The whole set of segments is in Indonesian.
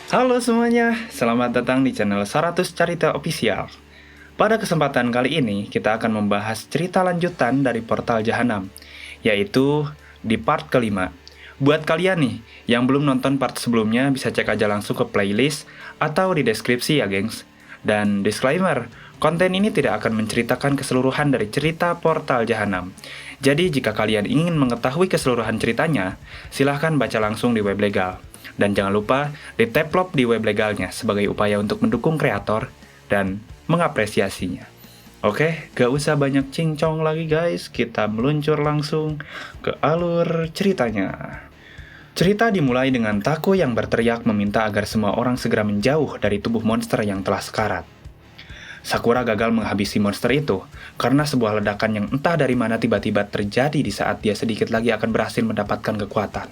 Halo semuanya, selamat datang di channel 100 Carita Official. Pada kesempatan kali ini, kita akan membahas cerita lanjutan dari Portal Jahanam, yaitu di part kelima. Buat kalian nih, yang belum nonton part sebelumnya bisa cek aja langsung ke playlist atau di deskripsi ya gengs. Dan disclaimer, konten ini tidak akan menceritakan keseluruhan dari cerita Portal Jahanam. Jadi jika kalian ingin mengetahui keseluruhan ceritanya, silahkan baca langsung di web legal. Dan jangan lupa di tap di web legalnya sebagai upaya untuk mendukung kreator dan mengapresiasinya. Oke, gak usah banyak cincong lagi guys, kita meluncur langsung ke alur ceritanya. Cerita dimulai dengan Taku yang berteriak meminta agar semua orang segera menjauh dari tubuh monster yang telah sekarat. Sakura gagal menghabisi monster itu karena sebuah ledakan yang entah dari mana tiba-tiba terjadi di saat dia sedikit lagi akan berhasil mendapatkan kekuatan.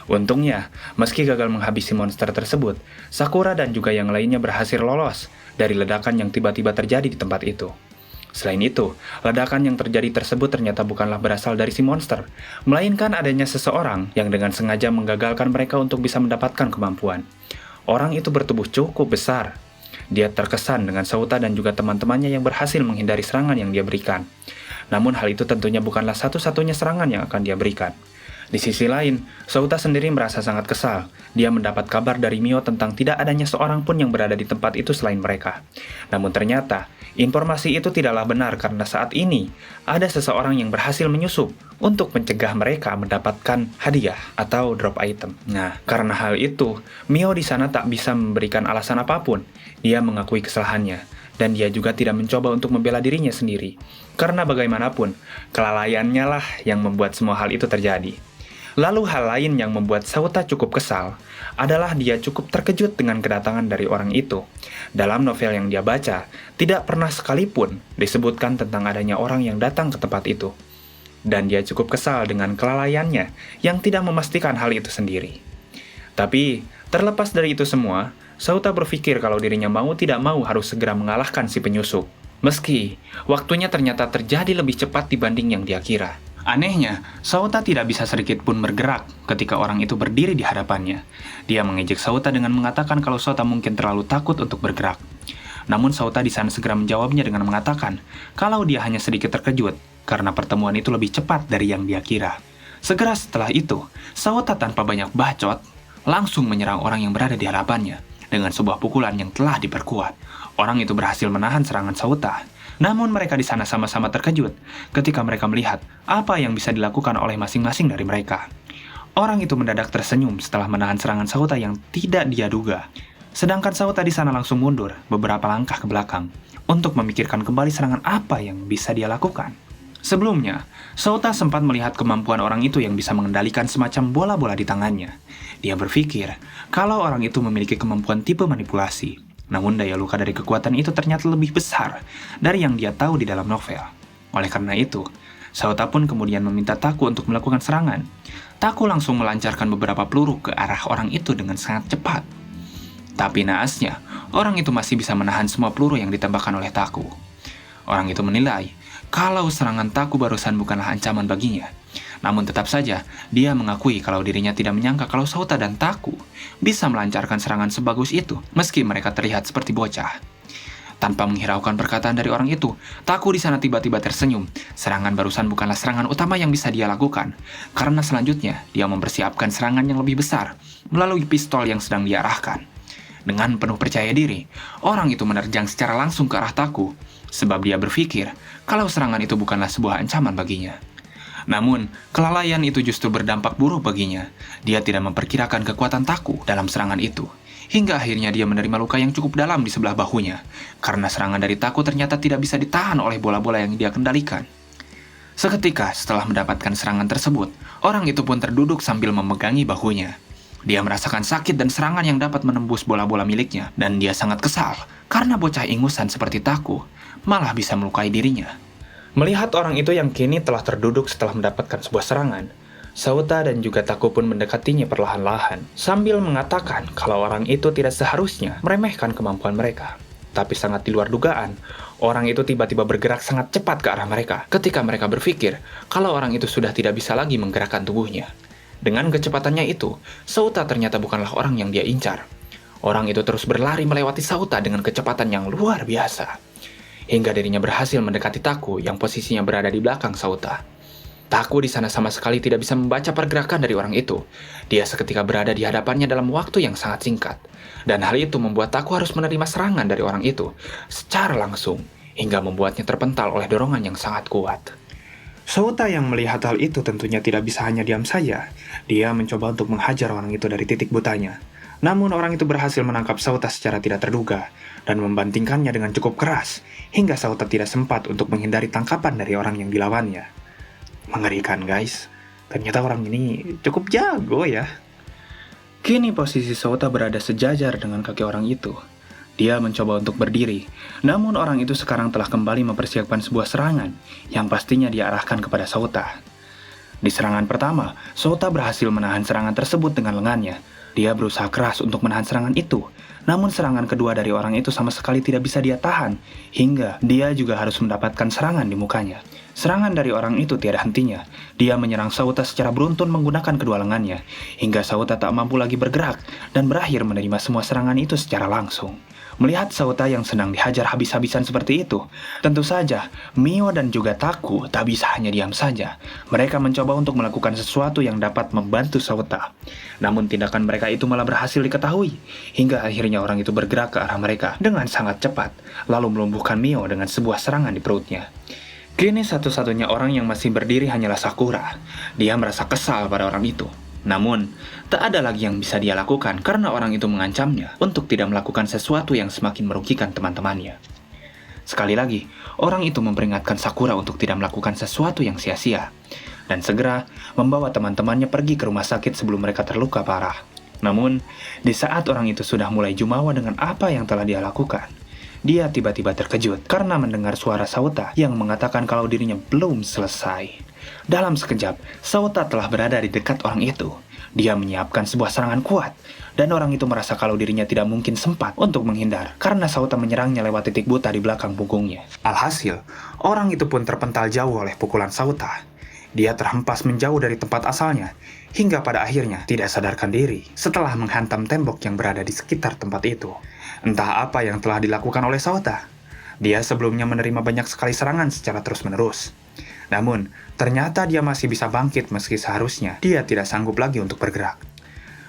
Untungnya, meski gagal menghabisi monster tersebut, Sakura dan juga yang lainnya berhasil lolos dari ledakan yang tiba-tiba terjadi di tempat itu. Selain itu, ledakan yang terjadi tersebut ternyata bukanlah berasal dari si monster, melainkan adanya seseorang yang dengan sengaja menggagalkan mereka untuk bisa mendapatkan kemampuan. Orang itu bertubuh cukup besar. Dia terkesan dengan Sauta dan juga teman-temannya yang berhasil menghindari serangan yang dia berikan. Namun hal itu tentunya bukanlah satu-satunya serangan yang akan dia berikan. Di sisi lain, Sauta sendiri merasa sangat kesal. Dia mendapat kabar dari Mio tentang tidak adanya seorang pun yang berada di tempat itu selain mereka. Namun ternyata, informasi itu tidaklah benar karena saat ini ada seseorang yang berhasil menyusup untuk mencegah mereka mendapatkan hadiah atau drop item. Nah, karena hal itu, Mio di sana tak bisa memberikan alasan apapun. Dia mengakui kesalahannya, dan dia juga tidak mencoba untuk membela dirinya sendiri. Karena bagaimanapun, kelalaiannya lah yang membuat semua hal itu terjadi. Lalu hal lain yang membuat Sauta cukup kesal adalah dia cukup terkejut dengan kedatangan dari orang itu. Dalam novel yang dia baca, tidak pernah sekalipun disebutkan tentang adanya orang yang datang ke tempat itu. Dan dia cukup kesal dengan kelalaiannya yang tidak memastikan hal itu sendiri. Tapi, terlepas dari itu semua, Sauta berpikir kalau dirinya mau tidak mau harus segera mengalahkan si penyusup. Meski, waktunya ternyata terjadi lebih cepat dibanding yang dia kira. Anehnya, Sauta tidak bisa sedikit pun bergerak ketika orang itu berdiri di hadapannya. Dia mengejek Sauta dengan mengatakan kalau Sauta mungkin terlalu takut untuk bergerak. Namun Sauta di sana segera menjawabnya dengan mengatakan kalau dia hanya sedikit terkejut karena pertemuan itu lebih cepat dari yang dia kira. Segera setelah itu, Sauta tanpa banyak bacot langsung menyerang orang yang berada di hadapannya dengan sebuah pukulan yang telah diperkuat. Orang itu berhasil menahan serangan Sauta. Namun mereka di sana sama-sama terkejut ketika mereka melihat apa yang bisa dilakukan oleh masing-masing dari mereka. Orang itu mendadak tersenyum setelah menahan serangan Sauta yang tidak dia duga. Sedangkan Sauta di sana langsung mundur beberapa langkah ke belakang untuk memikirkan kembali serangan apa yang bisa dia lakukan. Sebelumnya, Sauta sempat melihat kemampuan orang itu yang bisa mengendalikan semacam bola-bola di tangannya. Dia berpikir kalau orang itu memiliki kemampuan tipe manipulasi. Namun daya luka dari kekuatan itu ternyata lebih besar dari yang dia tahu di dalam novel. Oleh karena itu, Sauta pun kemudian meminta Taku untuk melakukan serangan. Taku langsung melancarkan beberapa peluru ke arah orang itu dengan sangat cepat. Tapi naasnya, orang itu masih bisa menahan semua peluru yang ditembakkan oleh Taku. Orang itu menilai kalau serangan Taku barusan bukanlah ancaman baginya. Namun tetap saja, dia mengakui kalau dirinya tidak menyangka kalau Sauta dan Taku bisa melancarkan serangan sebagus itu, meski mereka terlihat seperti bocah. Tanpa menghiraukan perkataan dari orang itu, Taku di sana tiba-tiba tersenyum. Serangan barusan bukanlah serangan utama yang bisa dia lakukan, karena selanjutnya dia mempersiapkan serangan yang lebih besar melalui pistol yang sedang dia arahkan. Dengan penuh percaya diri, orang itu menerjang secara langsung ke arah Taku, sebab dia berpikir kalau serangan itu bukanlah sebuah ancaman baginya. Namun, kelalaian itu justru berdampak buruk baginya. Dia tidak memperkirakan kekuatan Taku dalam serangan itu. Hingga akhirnya dia menerima luka yang cukup dalam di sebelah bahunya. Karena serangan dari Taku ternyata tidak bisa ditahan oleh bola-bola yang dia kendalikan. Seketika setelah mendapatkan serangan tersebut, orang itu pun terduduk sambil memegangi bahunya. Dia merasakan sakit dan serangan yang dapat menembus bola-bola miliknya. Dan dia sangat kesal karena bocah ingusan seperti Taku malah bisa melukai dirinya. Melihat orang itu yang kini telah terduduk setelah mendapatkan sebuah serangan, Sauta dan juga Taku pun mendekatinya perlahan-lahan, sambil mengatakan kalau orang itu tidak seharusnya meremehkan kemampuan mereka. Tapi sangat di luar dugaan, orang itu tiba-tiba bergerak sangat cepat ke arah mereka, ketika mereka berpikir kalau orang itu sudah tidak bisa lagi menggerakkan tubuhnya. Dengan kecepatannya itu, Sauta ternyata bukanlah orang yang dia incar. Orang itu terus berlari melewati Sauta dengan kecepatan yang luar biasa, hingga dirinya berhasil mendekati Taku yang posisinya berada di belakang Sauta. Taku di sana sama sekali tidak bisa membaca pergerakan dari orang itu. Dia seketika berada di hadapannya dalam waktu yang sangat singkat. Dan hal itu membuat Taku harus menerima serangan dari orang itu secara langsung, hingga membuatnya terpental oleh dorongan yang sangat kuat. Sauta yang melihat hal itu tentunya tidak bisa hanya diam saja. Dia mencoba untuk menghajar orang itu dari titik butanya. Namun orang itu berhasil menangkap Sauta secara tidak terduga dan membantingkannya dengan cukup keras, hingga Sauta tidak sempat untuk menghindari tangkapan dari orang yang dilawannya. Mengerikan guys, ternyata orang ini cukup jago ya. Kini posisi Sauta berada sejajar dengan kaki orang itu. Dia mencoba untuk berdiri, namun orang itu sekarang telah kembali mempersiapkan sebuah serangan yang pastinya diarahkan kepada Sauta. Di serangan pertama, Sauta berhasil menahan serangan tersebut dengan lengannya. Dia berusaha keras untuk menahan serangan itu, namun serangan kedua dari orang itu sama sekali tidak bisa dia tahan, hingga dia juga harus mendapatkan serangan di mukanya. Serangan dari orang itu tiada hentinya. Dia menyerang Sauta secara beruntun menggunakan kedua lengannya, hingga Sauta tak mampu lagi bergerak dan berakhir menerima semua serangan itu secara langsung. Melihat Sauta yang sedang dihajar habis-habisan seperti itu, tentu saja Mio dan juga Taku tak bisa hanya diam saja. Mereka mencoba untuk melakukan sesuatu yang dapat membantu Sauta. Namun tindakan mereka itu malah berhasil diketahui, hingga akhirnya orang itu bergerak ke arah mereka dengan sangat cepat, lalu melumpuhkan Mio dengan sebuah serangan di perutnya. Kini satu-satunya orang yang masih berdiri hanyalah Sakura. Dia merasa kesal pada orang itu. Namun, tak ada lagi yang bisa dia lakukan karena orang itu mengancamnya untuk tidak melakukan sesuatu yang semakin merugikan teman-temannya. Sekali lagi, orang itu memperingatkan Sakura untuk tidak melakukan sesuatu yang sia-sia, dan segera membawa teman-temannya pergi ke rumah sakit sebelum mereka terluka parah. Namun, di saat orang itu sudah mulai jumawa dengan apa yang telah dia lakukan, dia tiba-tiba terkejut karena mendengar suara Sauta yang mengatakan kalau dirinya belum selesai. Dalam sekejap, Sauta telah berada di dekat orang itu. Dia menyiapkan sebuah serangan kuat, dan orang itu merasa kalau dirinya tidak mungkin sempat untuk menghindar karena Sauta menyerangnya lewat titik buta di belakang punggungnya. Alhasil, orang itu pun terpental jauh oleh pukulan Sauta. Dia terhempas menjauh dari tempat asalnya, hingga pada akhirnya tidak sadarkan diri setelah menghantam tembok yang berada di sekitar tempat itu. Entah apa yang telah dilakukan oleh Sauta. Dia sebelumnya menerima banyak sekali serangan secara terus-menerus. Namun, ternyata dia masih bisa bangkit meski seharusnya dia tidak sanggup lagi untuk bergerak.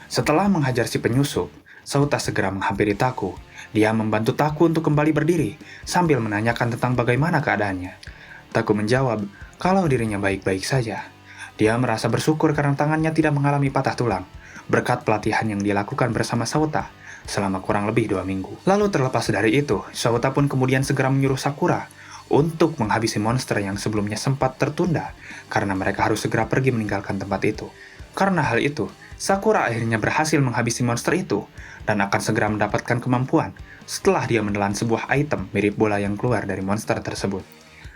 Setelah menghajar si penyusup, Sauta segera menghampiri Taku. Dia membantu Taku untuk kembali berdiri sambil menanyakan tentang bagaimana keadaannya. Taku menjawab kalau dirinya baik-baik saja. Dia merasa bersyukur karena tangannya tidak mengalami patah tulang, berkat pelatihan yang dilakukan bersama Sauta selama kurang lebih 2 minggu. Lalu terlepas dari itu, Sauta pun kemudian segera menyuruh Sakura untuk menghabisi monster yang sebelumnya sempat tertunda karena mereka harus segera pergi meninggalkan tempat itu. Karena hal itu, Sakura akhirnya berhasil menghabisi monster itu dan akan segera mendapatkan kemampuan setelah dia menelan sebuah item mirip bola yang keluar dari monster tersebut.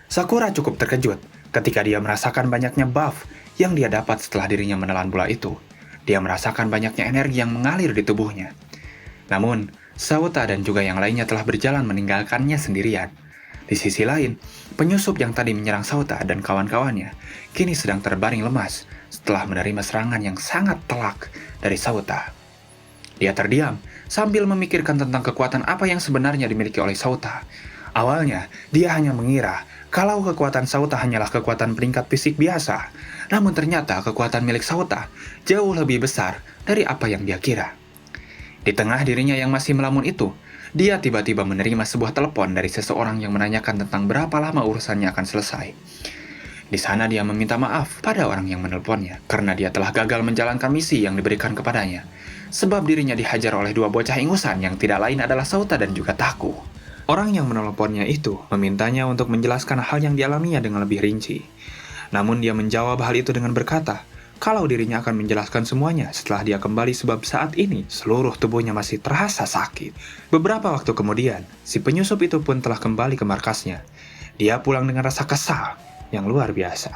Sakura cukup terkejut ketika dia merasakan banyaknya buff yang dia dapat setelah dirinya menelan bola itu. Dia merasakan banyaknya energi yang mengalir di tubuhnya. Namun, Sauta dan juga yang lainnya telah berjalan meninggalkannya sendirian. Di sisi lain, penyusup yang tadi menyerang Sauta dan kawan-kawannya kini sedang terbaring lemas setelah menerima serangan yang sangat telak dari Sauta. Dia terdiam sambil memikirkan tentang kekuatan apa yang sebenarnya dimiliki oleh Sauta. Awalnya, dia hanya mengira kalau kekuatan Sauta hanyalah kekuatan peringkat fisik biasa. Namun ternyata kekuatan milik Sauta jauh lebih besar dari apa yang dia kira. Di tengah dirinya yang masih melamun itu, dia tiba-tiba menerima sebuah telepon dari seseorang yang menanyakan tentang berapa lama urusannya akan selesai. Di sana dia meminta maaf pada orang yang menelponnya karena dia telah gagal menjalankan misi yang diberikan kepadanya. Sebab dirinya dihajar oleh 2 bocah ingusan yang tidak lain adalah Sauta dan juga Taku. Orang yang menelponnya itu memintanya untuk menjelaskan hal yang dialaminya dengan lebih rinci. Namun dia menjawab hal itu dengan berkata kalau dirinya akan menjelaskan semuanya setelah dia kembali sebab saat ini seluruh tubuhnya masih terasa sakit. Beberapa waktu kemudian, si penyusup itu pun telah kembali ke markasnya. Dia pulang dengan rasa kesal yang luar biasa.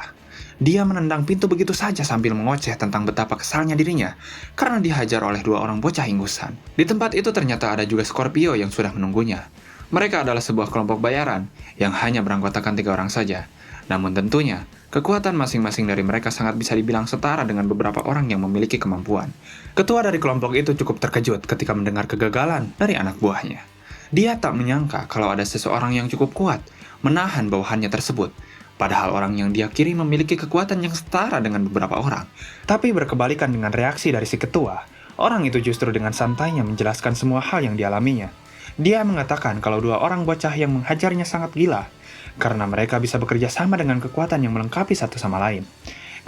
Dia menendang pintu begitu saja sambil mengoceh tentang betapa kesalnya dirinya karena dihajar oleh 2 orang bocah ingusan. Di tempat itu ternyata ada juga Scorpio yang sudah menunggunya. Mereka adalah sebuah kelompok bayaran yang hanya beranggotakan 3 orang saja. Namun tentunya, Kekuatan masing-masing dari mereka sangat bisa dibilang setara dengan beberapa orang yang memiliki kemampuan. Ketua dari kelompok itu cukup terkejut ketika mendengar kegagalan dari anak buahnya. Dia tak menyangka kalau ada seseorang yang cukup kuat menahan bawahannya tersebut. Padahal orang yang dia kiri memiliki kekuatan yang setara dengan beberapa orang. Tapi berkebalikan dengan reaksi dari si ketua, orang itu justru dengan santainya menjelaskan semua hal yang dialaminya. Dia mengatakan kalau dua orang bocah yang menghajarnya sangat gila, karena mereka bisa bekerja sama dengan kekuatan yang melengkapi satu sama lain.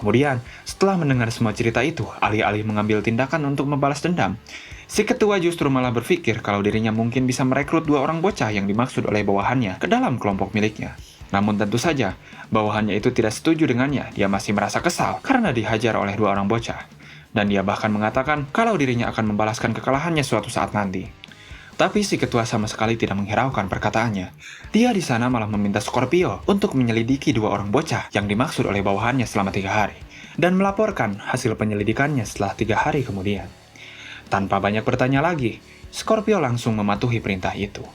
Kemudian, setelah mendengar semua cerita itu, alih-alih mengambil tindakan untuk membalas dendam, si ketua justru malah berpikir kalau dirinya mungkin bisa merekrut dua orang bocah yang dimaksud oleh bawahannya ke dalam kelompok miliknya. Namun tentu saja, bawahannya itu tidak setuju dengannya. Dia masih merasa kesal karena dihajar oleh dua orang bocah. Dan dia bahkan mengatakan kalau dirinya akan membalaskan kekalahannya suatu saat nanti. Tapi si ketua sama sekali tidak menghiraukan perkataannya. Dia di sana malah meminta Scorpio untuk menyelidiki dua orang bocah yang dimaksud oleh bawahannya selama 3 hari. Dan melaporkan hasil penyelidikannya setelah 3 hari kemudian. Tanpa banyak bertanya lagi, Scorpio langsung mematuhi perintah itu.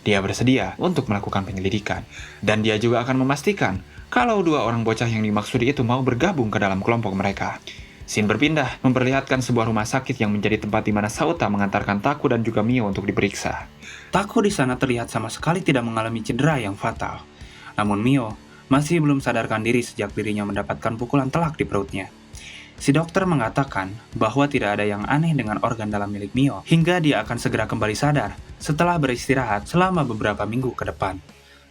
Dia bersedia untuk melakukan penyelidikan. Dan dia juga akan memastikan kalau dua orang bocah yang dimaksud itu mau bergabung ke dalam kelompok mereka. Scene berpindah, memperlihatkan sebuah rumah sakit yang menjadi tempat di mana Sauta mengantarkan Taku dan juga Mio untuk diperiksa. Taku di sana terlihat sama sekali tidak mengalami cedera yang fatal. Namun Mio masih belum sadarkan diri sejak dirinya mendapatkan pukulan telak di perutnya. Si dokter mengatakan bahwa tidak ada yang aneh dengan organ dalam milik Mio, hingga dia akan segera kembali sadar setelah beristirahat selama beberapa minggu ke depan.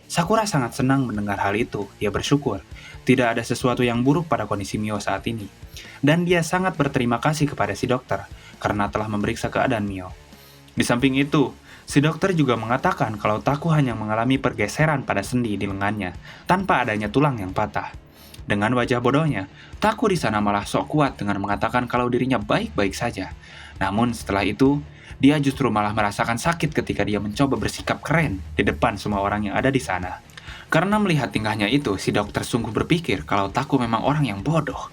Sakura sangat senang mendengar hal itu. Dia bersyukur tidak ada sesuatu yang buruk pada kondisi Mio saat ini. Dan dia sangat berterima kasih kepada si dokter karena telah memeriksa keadaan Mio. Di samping itu, si dokter juga mengatakan kalau Taku hanya mengalami pergeseran pada sendi di lengannya tanpa adanya tulang yang patah. Dengan wajah bodohnya, Taku di sana malah sok kuat dengan mengatakan kalau dirinya baik-baik saja. Namun setelah itu, dia justru malah merasakan sakit ketika dia mencoba bersikap keren di depan semua orang yang ada di sana. Karena melihat tingkahnya itu, si dokter sungguh berpikir kalau Taku memang orang yang bodoh.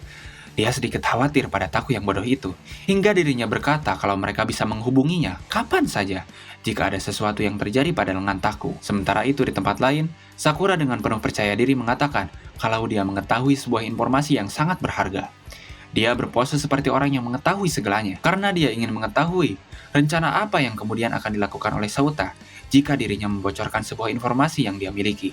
Dia sedikit khawatir pada Taku yang bodoh itu, hingga dirinya berkata kalau mereka bisa menghubunginya kapan saja jika ada sesuatu yang terjadi pada lengan Taku. Sementara itu di tempat lain, Sakura dengan penuh percaya diri mengatakan kalau dia mengetahui sebuah informasi yang sangat berharga. Dia berpose seperti orang yang mengetahui segalanya, karena dia ingin mengetahui rencana apa yang kemudian akan dilakukan oleh Sauta jika dirinya membocorkan sebuah informasi yang dia miliki.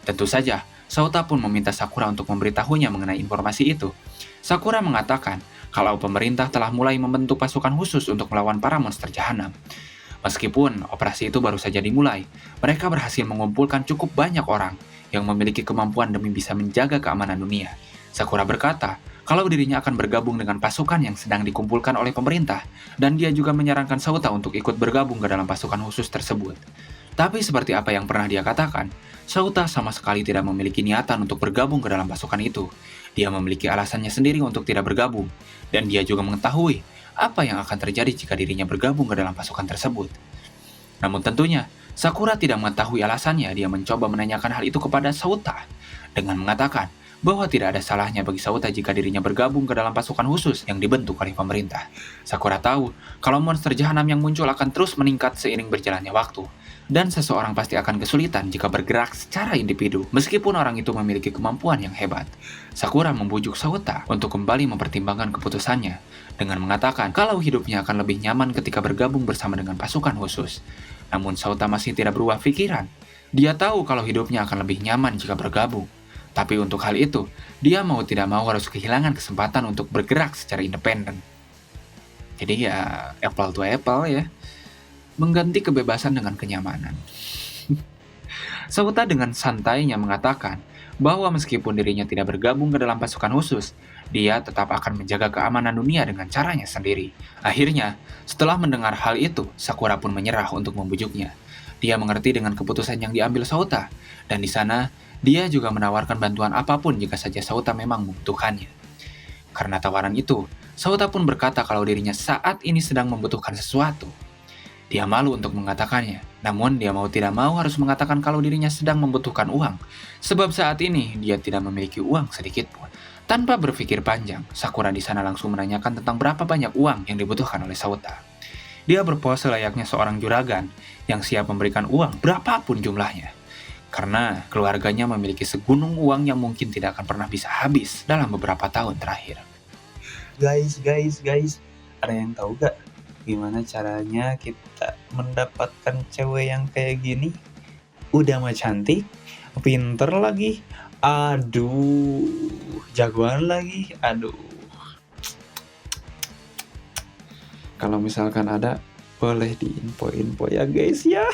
Tentu saja, Sauta pun meminta Sakura untuk memberitahunya mengenai informasi itu. Sakura mengatakan kalau pemerintah telah mulai membentuk pasukan khusus untuk melawan para monster jahanam. Meskipun operasi itu baru saja dimulai, mereka berhasil mengumpulkan cukup banyak orang yang memiliki kemampuan demi bisa menjaga keamanan dunia. Sakura berkata kalau dirinya akan bergabung dengan pasukan yang sedang dikumpulkan oleh pemerintah, dan dia juga menyarankan Sauta untuk ikut bergabung ke dalam pasukan khusus tersebut. Tapi seperti apa yang pernah dia katakan, Sauta sama sekali tidak memiliki niatan untuk bergabung ke dalam pasukan itu. Dia memiliki alasannya sendiri untuk tidak bergabung, dan dia juga mengetahui apa yang akan terjadi jika dirinya bergabung ke dalam pasukan tersebut. Namun tentunya, Sakura tidak mengetahui alasannya. Dia mencoba menanyakan hal itu kepada Sauta, dengan mengatakan bahwa tidak ada salahnya bagi Sauta jika dirinya bergabung ke dalam pasukan khusus yang dibentuk oleh pemerintah. Sakura tahu kalau monster jahanam yang muncul akan terus meningkat seiring berjalannya waktu, dan seseorang pasti akan kesulitan jika bergerak secara individu, meskipun orang itu memiliki kemampuan yang hebat. Sakura membujuk Sauta untuk kembali mempertimbangkan keputusannya, dengan mengatakan kalau hidupnya akan lebih nyaman ketika bergabung bersama dengan pasukan khusus. Namun Sauta masih tidak berubah pikiran. Dia tahu kalau hidupnya akan lebih nyaman jika bergabung. Tapi untuk hal itu, dia mau tidak mau harus kehilangan kesempatan untuk bergerak secara independen. Jadi ya, apple to apple ya. Mengganti kebebasan dengan kenyamanan. Sauta dengan santainya mengatakan bahwa meskipun dirinya tidak bergabung ke dalam pasukan khusus, dia tetap akan menjaga keamanan dunia dengan caranya sendiri. Akhirnya, setelah mendengar hal itu, Sakura pun menyerah untuk membujuknya. Dia mengerti dengan keputusan yang diambil Sauta, dan di sana, dia juga menawarkan bantuan apapun jika saja Sauta memang membutuhkannya. Karena tawaran itu, Sauta pun berkata kalau dirinya saat ini sedang membutuhkan sesuatu. Dia malu untuk mengatakannya, namun dia mau tidak mau harus mengatakan kalau dirinya sedang membutuhkan uang, sebab saat ini dia tidak memiliki uang sedikit pun. Tanpa berpikir panjang, Sakura di sana langsung menanyakan tentang berapa banyak uang yang dibutuhkan oleh Sauta. Dia berpose layaknya seorang juragan yang siap memberikan uang berapapun jumlahnya. karena keluarganya memiliki segunung uang yang mungkin tidak akan pernah bisa habis dalam beberapa tahun terakhir. Guys, ada yang tahu gak gimana caranya kita mendapatkan cewek yang kayak gini? Udah mah cantik, pinter lagi, aduh, jagoan lagi, aduh. Kalau misalkan ada, boleh diinfo-info ya guys ya.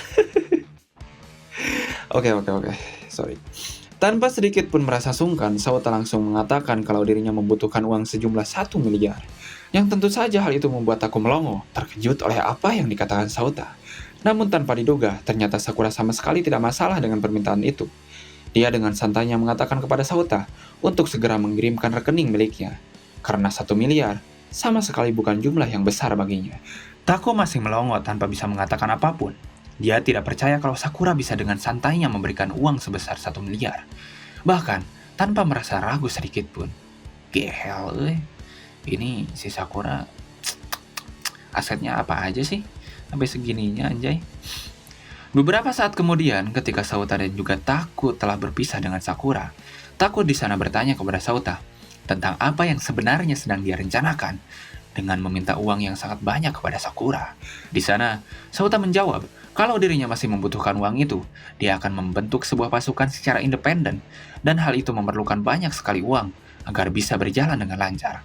Oke, sorry. Tanpa sedikit pun merasa sungkan, Sauta langsung mengatakan kalau dirinya membutuhkan uang sejumlah 1 miliar. Yang tentu saja hal itu membuat aku melongo, terkejut oleh apa yang dikatakan Sauta. Namun tanpa diduga, ternyata Sakura sama sekali tidak masalah dengan permintaan itu. Dia dengan santainya mengatakan kepada Sauta untuk segera mengirimkan rekening miliknya. Karena 1 miliar, sama sekali bukan jumlah yang besar baginya. Tako masih melongo tanpa bisa mengatakan apapun. Dia tidak percaya kalau Sakura bisa dengan santainya memberikan uang sebesar 1 miliar. Bahkan, tanpa merasa ragu sedikit pun. Gehel, ini si Sakura, asetnya apa aja sih? Sampai segininya anjay. Beberapa saat kemudian, ketika Sauta dan juga Taku telah berpisah dengan Sakura, Taku di sana bertanya kepada Sauta tentang apa yang sebenarnya sedang dia rencanakan dengan meminta uang yang sangat banyak kepada Sakura. Di sana, Sauta menjawab kalau dirinya masih membutuhkan uang itu, dia akan membentuk sebuah pasukan secara independen, dan hal itu memerlukan banyak sekali uang agar bisa berjalan dengan lancar.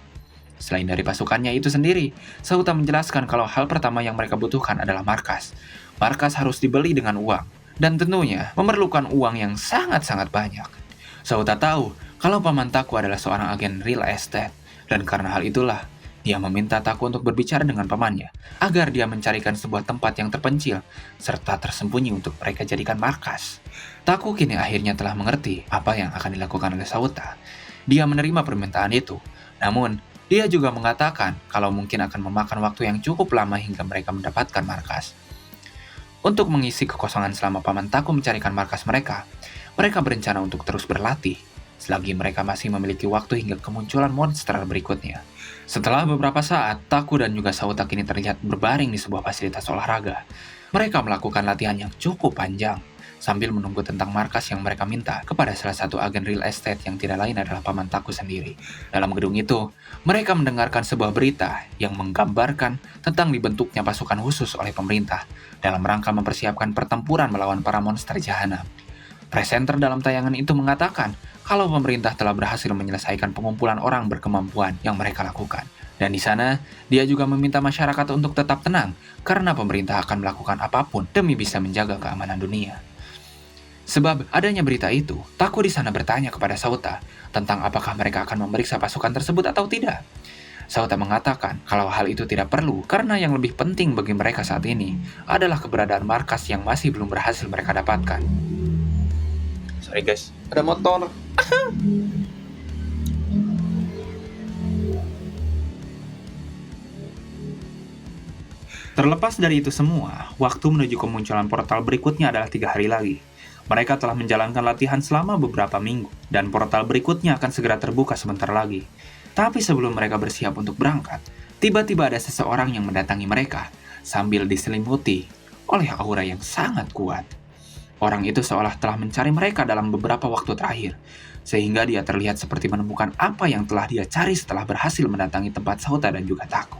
Selain dari pasukannya itu sendiri, Sauta menjelaskan kalau hal pertama yang mereka butuhkan adalah markas. Markas harus dibeli dengan uang, dan tentunya memerlukan uang yang sangat-sangat banyak. Sauta tahu kalau Paman Taku adalah seorang agen real estate, dan karena hal itulah, dia meminta Taku untuk berbicara dengan pamannya, agar dia mencarikan sebuah tempat yang terpencil, serta tersembunyi untuk mereka jadikan markas. Taku kini akhirnya telah mengerti apa yang akan dilakukan oleh Sauta. Dia menerima permintaan itu, namun dia juga mengatakan kalau mungkin akan memakan waktu yang cukup lama hingga mereka mendapatkan markas. Untuk mengisi kekosongan selama Paman Taku mencarikan markas mereka berencana untuk terus berlatih, selagi mereka masih memiliki waktu hingga kemunculan monster berikutnya. Setelah beberapa saat, Taku dan juga Sauta kini terlihat berbaring di sebuah fasilitas olahraga. Mereka melakukan latihan yang cukup panjang, sambil menunggu tentang markas yang mereka minta kepada salah satu agen real estate yang tidak lain adalah Paman Taku sendiri. Dalam gedung itu, mereka mendengarkan sebuah berita yang menggambarkan tentang dibentuknya pasukan khusus oleh pemerintah dalam rangka mempersiapkan pertempuran melawan para monster jahanam. Presenter dalam tayangan itu mengatakan kalau pemerintah telah berhasil menyelesaikan pengumpulan orang berkemampuan yang mereka lakukan. Dan di sana, dia juga meminta masyarakat untuk tetap tenang karena pemerintah akan melakukan apapun demi bisa menjaga keamanan dunia. Sebab adanya berita itu, Taku di sana bertanya kepada Sauta tentang apakah mereka akan memeriksa pasukan tersebut atau tidak. Sauta mengatakan kalau hal itu tidak perlu karena yang lebih penting bagi mereka saat ini adalah keberadaan markas yang masih belum berhasil mereka dapatkan. Sorry guys, ada motor. Terlepas dari itu semua, waktu menuju kemunculan portal berikutnya adalah 3 hari lagi. Mereka telah menjalankan latihan selama beberapa minggu, dan portal berikutnya akan segera terbuka sebentar lagi. Tapi sebelum mereka bersiap untuk berangkat, tiba-tiba ada seseorang yang mendatangi mereka, sambil diselimuti oleh aura yang sangat kuat. Orang itu seolah telah mencari mereka dalam beberapa waktu terakhir, sehingga dia terlihat seperti menemukan apa yang telah dia cari setelah berhasil mendatangi tempat Sauta dan juga Taku.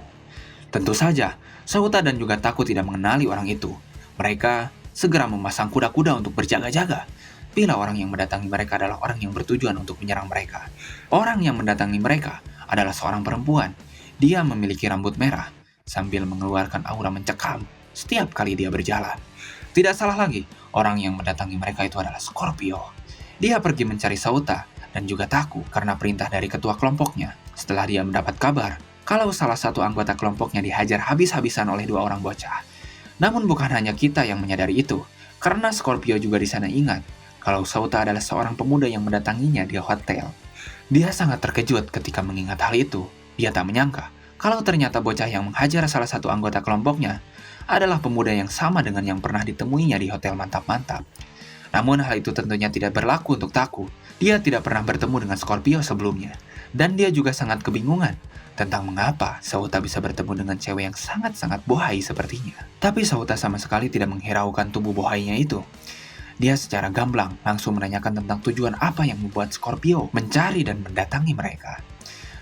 Tentu saja, Sauta dan juga Taku tidak mengenali orang itu. Mereka segera memasang kuda-kuda untuk berjaga-jaga bila orang yang mendatangi mereka adalah orang yang bertujuan untuk menyerang mereka. Orang yang mendatangi mereka adalah seorang perempuan. Dia memiliki rambut merah sambil mengeluarkan aura mencekam setiap kali dia berjalan. Tidak salah lagi, orang yang mendatangi mereka itu adalah Scorpio. Dia pergi mencari Sauta dan juga Taku karena perintah dari ketua kelompoknya. Setelah dia mendapat kabar kalau salah satu anggota kelompoknya dihajar habis-habisan oleh 2 orang bocah. Namun bukan hanya kita yang menyadari itu, karena Scorpio juga di sana ingat kalau Sauta adalah seorang pemuda yang mendatanginya di hotel. Dia sangat terkejut ketika mengingat hal itu. Dia tak menyangka kalau ternyata bocah yang menghajar salah satu anggota kelompoknya adalah pemuda yang sama dengan yang pernah ditemuinya di hotel mantap-mantap. Namun hal itu tentunya tidak berlaku untuk Taku. Dia tidak pernah bertemu dengan Scorpio sebelumnya, dan dia juga sangat kebingungan tentang mengapa Sauta bisa bertemu dengan cewek yang sangat-sangat bohai sepertinya. Tapi Sauta sama sekali tidak menghiraukan tubuh bohainya itu. Dia secara gamblang langsung menanyakan tentang tujuan apa yang membuat Scorpio mencari dan mendatangi mereka.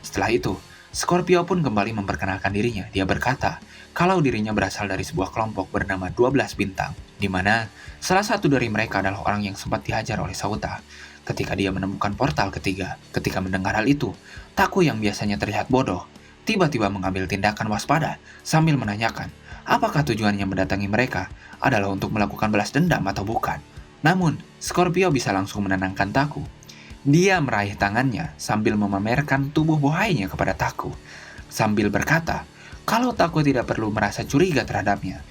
Setelah itu, Scorpio pun kembali memperkenalkan dirinya. Dia berkata kalau dirinya berasal dari sebuah kelompok bernama 12 Bintang, di mana salah satu dari mereka adalah orang yang sempat dihajar oleh Sauta ketika dia menemukan portal ketiga. Ketika mendengar hal itu, Taku yang biasanya terlihat bodoh, tiba-tiba mengambil tindakan waspada sambil menanyakan apakah tujuannya mendatangi mereka adalah untuk melakukan balas dendam atau bukan. Namun, Scorpio bisa langsung menenangkan Taku. Dia meraih tangannya sambil memamerkan tubuh bohainya kepada Taku, sambil berkata kalau Taku tidak perlu merasa curiga terhadapnya.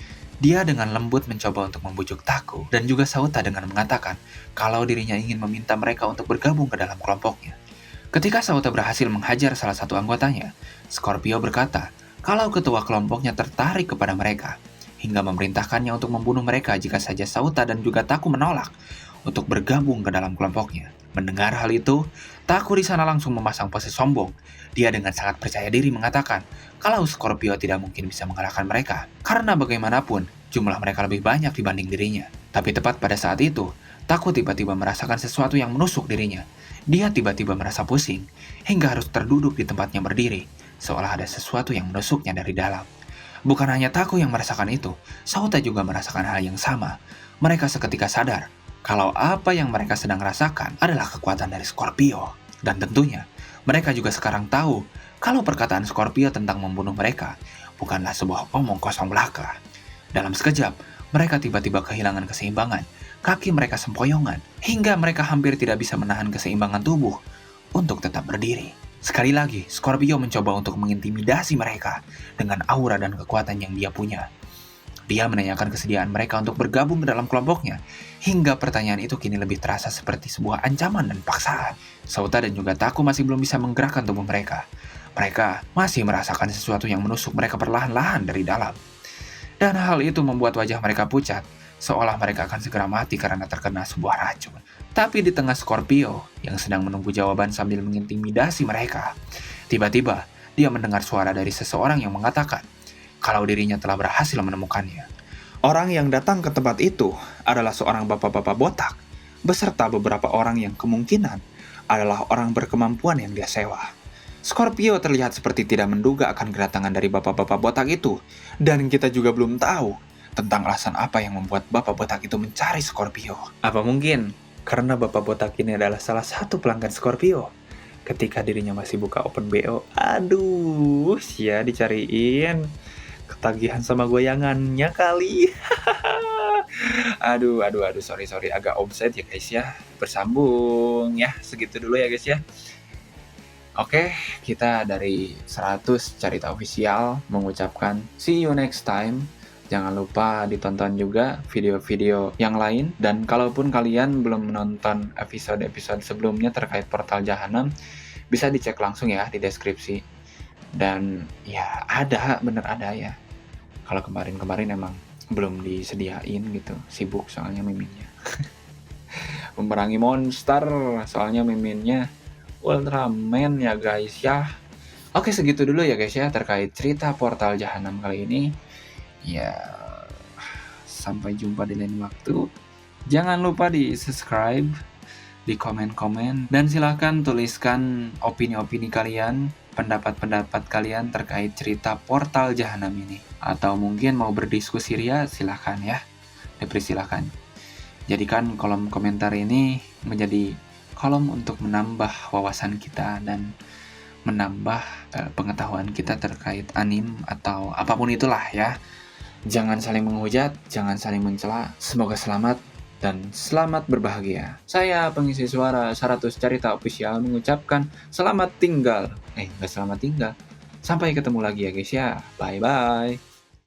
Dia dengan lembut mencoba untuk membujuk Taku dan juga Sauta dengan mengatakan kalau dirinya ingin meminta mereka untuk bergabung ke dalam kelompoknya. Ketika Sauta berhasil menghajar salah satu anggotanya, Scorpio berkata kalau ketua kelompoknya tertarik kepada mereka, hingga memerintahkannya untuk membunuh mereka jika saja Sauta dan juga Taku menolak untuk bergabung ke dalam kelompoknya. Mendengar hal itu, Taku di sana langsung memasang pose sombong. Dia dengan sangat percaya diri mengatakan kalau Scorpio tidak mungkin bisa mengalahkan mereka, karena bagaimanapun jumlah mereka lebih banyak dibanding dirinya. Tapi tepat pada saat itu, Taku tiba-tiba merasakan sesuatu yang menusuk dirinya. Dia tiba-tiba merasa pusing, hingga harus terduduk di tempatnya berdiri, seolah ada sesuatu yang menusuknya dari dalam. Bukan hanya Taku yang merasakan itu, Sauta juga merasakan hal yang sama. Mereka seketika sadar kalau apa yang mereka sedang rasakan adalah kekuatan dari Scorpio. Dan tentunya, mereka juga sekarang tahu kalau perkataan Scorpio tentang membunuh mereka bukanlah sebuah omong kosong belaka. Dalam sekejap, mereka tiba-tiba kehilangan keseimbangan. Kaki mereka sempoyongan, hingga mereka hampir tidak bisa menahan keseimbangan tubuh untuk tetap berdiri. Sekali lagi, Scorpio mencoba untuk mengintimidasi mereka dengan aura dan kekuatan yang dia punya. Dia menanyakan kesediaan mereka untuk bergabung ke dalam kelompoknya, hingga pertanyaan itu kini lebih terasa seperti sebuah ancaman dan paksaan. Sauta dan juga Taku masih belum bisa menggerakkan tubuh mereka. Mereka masih merasakan sesuatu yang menusuk mereka perlahan-lahan dari dalam. Dan hal itu membuat wajah mereka pucat, seolah mereka akan segera mati karena terkena sebuah racun. Tapi di tengah Scorpio yang sedang menunggu jawaban sambil mengintimidasi mereka, tiba-tiba dia mendengar suara dari seseorang yang mengatakan kalau dirinya telah berhasil menemukannya. Orang yang datang ke tempat itu adalah seorang bapak-bapak botak, beserta beberapa orang yang kemungkinan adalah orang berkemampuan yang dia sewa. Scorpio terlihat seperti tidak menduga akan kedatangan dari bapak-bapak botak itu, dan kita juga belum tahu tentang alasan apa yang membuat bapak botak itu mencari Scorpio. Apa mungkin karena bapak botak ini adalah salah satu pelanggan Scorpio ketika dirinya masih buka open BO? Aduh, sia dicariin. Ketagihan sama goyangannya kali. Aduh, sorry, agak offset ya guys ya. Bersambung ya, segitu dulu ya guys ya. Oke, kita dari 100 Carita Official mengucapkan see you next time. Jangan lupa ditonton juga video-video yang lain. Dan kalaupun kalian belum menonton episode-episode sebelumnya terkait Portal Jahanam, bisa dicek langsung ya di deskripsi. Dan ya bener ada ya. Kalau kemarin emang belum disediain gitu, sibuk soalnya miminnya. Memerangi monster, soalnya miminnya Ultraman ya guys ya. Oke, segitu dulu ya guys ya terkait cerita Portal Jahanam kali ini. Ya, sampai jumpa di lain waktu. Jangan lupa di subscribe, di komen-komen, dan silahkan tuliskan opini-opini kalian, pendapat-pendapat kalian terkait cerita Portal Jahanam ini. Atau mungkin mau berdiskusi ria, silahkan ya, dipersilahkan. Jadikan kolom komentar ini menjadi kolom untuk menambah wawasan kita dan menambah pengetahuan kita terkait anime atau apapun itulah ya. Jangan saling menghujat, jangan saling mencela. Semoga selamat dan selamat berbahagia. Saya pengisi suara 100 Carita Official mengucapkan selamat tinggal. Nggak selamat tinggal. Sampai ketemu lagi ya guys ya. Bye-bye.